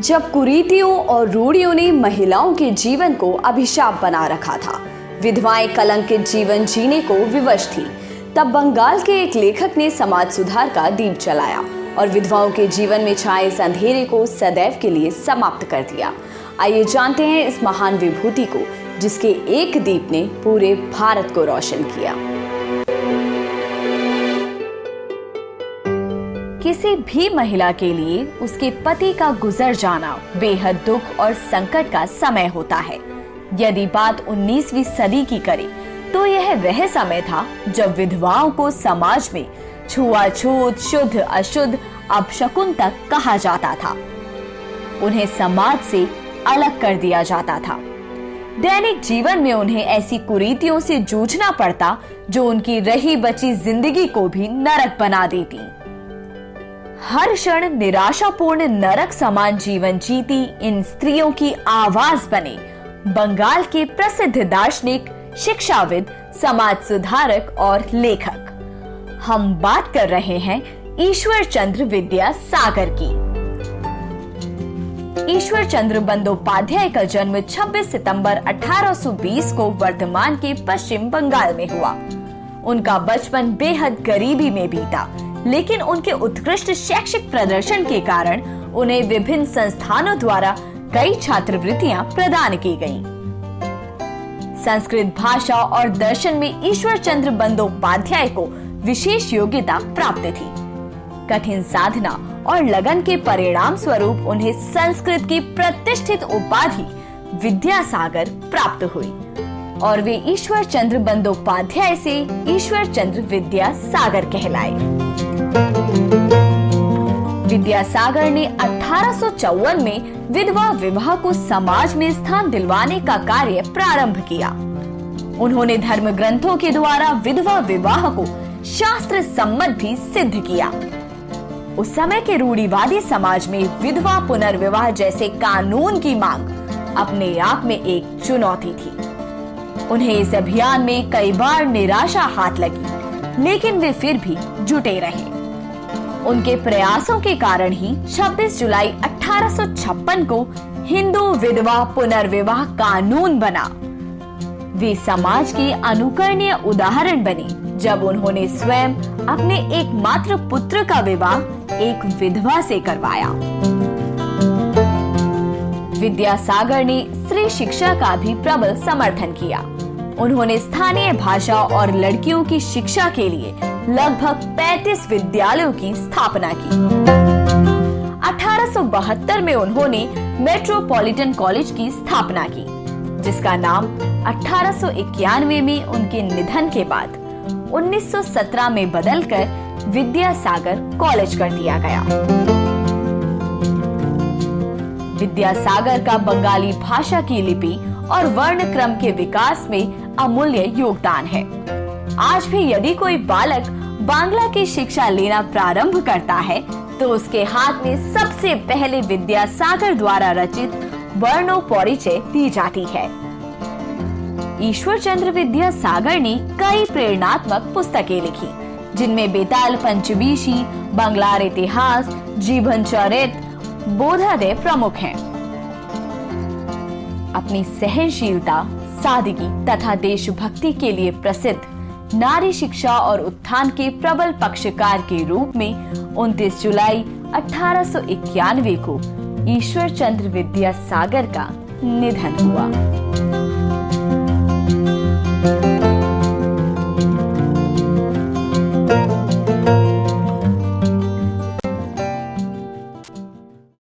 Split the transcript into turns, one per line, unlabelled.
जब कुरीतियों और रूढ़ियों ने महिलाओं के जीवन को अभिशाप बना रखा था, विधवाएं कलंकित जीवन जीने को विवश थी, तब बंगाल के एक लेखक ने समाज सुधार का दीप जलाया और विधवाओं के जीवन में छाए इस अंधेरे को सदैव के लिए समाप्त कर दिया। आइए जानते हैं इस महान विभूति को, जिसके एक दीप ने पूरे भारत को रोशन किया। किसी भी महिला के लिए उसके पति का गुजर जाना बेहद दुख और संकट का समय होता है। यदि बात 19वीं सदी की करें तो यह वह समय था जब विधवाओं को समाज में छुआछूत, शुद्ध अशुद्ध, अपशकुन तक कहा जाता था। उन्हें समाज से अलग कर दिया जाता था। दैनिक जीवन में उन्हें ऐसी कुरीतियों से जूझना पड़ता जो उनकी रही बची जिंदगी को भी नरक बना देती। हर क्षण निराशापूर्ण नरक समान जीवन जीती इन स्त्रियों की आवाज बने बंगाल के प्रसिद्ध दार्शनिक, शिक्षाविद, समाज सुधारक और लेखक। हम बात कर रहे हैं ईश्वर चंद्र विद्यासागर की। ईश्वर चंद्र बंदोपाध्याय का जन्म 26 सितंबर 1820 को वर्तमान के पश्चिम बंगाल में हुआ। उनका बचपन बेहद गरीबी में बीता, लेकिन उनके उत्कृष्ट शैक्षिक प्रदर्शन के कारण उन्हें विभिन्न संस्थानों द्वारा कई छात्रवृत्तियां प्रदान की गईं। संस्कृत भाषा और दर्शन में ईश्वर चंद्र बंदोपाध्याय को विशेष योग्यता प्राप्त थी। कठिन साधना और लगन के परिणाम स्वरूप उन्हें संस्कृत की प्रतिष्ठित उपाधि विद्यासागर प्राप्त हुई और वे ईश्वर चंद्र बंदोपाध्याय से ईश्वर चंद्र विद्यासागर कहलाए। विद्यासागर ने 1854 में विधवा विवाह को समाज में स्थान दिलवाने का कार्य प्रारंभ किया। उन्होंने धर्म ग्रंथों के द्वारा विधवा विवाह को शास्त्र सम्मत भी सिद्ध किया। उस समय के रूढ़िवादी समाज में विधवा पुनर्विवाह जैसे कानून की मांग अपने आप में एक चुनौती थी। उन्हें इस अभियान में कई बार निराशा हाथ लगी, लेकिन वे फिर भी जुटे रहे। उनके प्रयासों के कारण ही 26 जुलाई 1856 को हिंदू विधवा पुनर्विवाह कानून बना। वे समाज के अनुकरणीय उदाहरण बने जब उन्होंने स्वयं अपने एकमात्र पुत्र का विवाह एक विधवा से करवाया। विद्यासागर ने स्त्री शिक्षा का भी प्रबल समर्थन किया। उन्होंने स्थानीय भाषा और लड़कियों की शिक्षा के लिए लगभग 35 विद्यालयों की स्थापना की। 1872 में उन्होंने मेट्रोपॉलिटन कॉलेज की स्थापना की, जिसका नाम 1891 में उनके निधन के बाद 1917 में बदलकर विद्यासागर कॉलेज कर दिया गया। विद्यासागर का बंगाली भाषा की लिपि और वर्ण क्रम के विकास में अमूल्य योगदान है। आज भी यदि कोई बालक बांग्ला की शिक्षा लेना प्रारंभ करता है तो उसके हाथ में सबसे पहले विद्यासागर द्वारा रचित वर्णोपरिचय दी जाती है। ईश्वर चंद्र विद्यासागर ने कई प्रेरणात्मक पुस्तकें लिखी, जिनमें बेताल पंचवीशी, बंगलार इतिहास, जीवन चरित, बोधादय प्रमुख हैं। अपनी सहनशीलता, सादगी तथा देशभक्ति के लिए प्रसिद्ध नारी शिक्षा और उत्थान के प्रबल पक्षकार के रूप में 29 जुलाई 1891 को ईश्वर चंद्र विद्यासागर का निधन हुआ।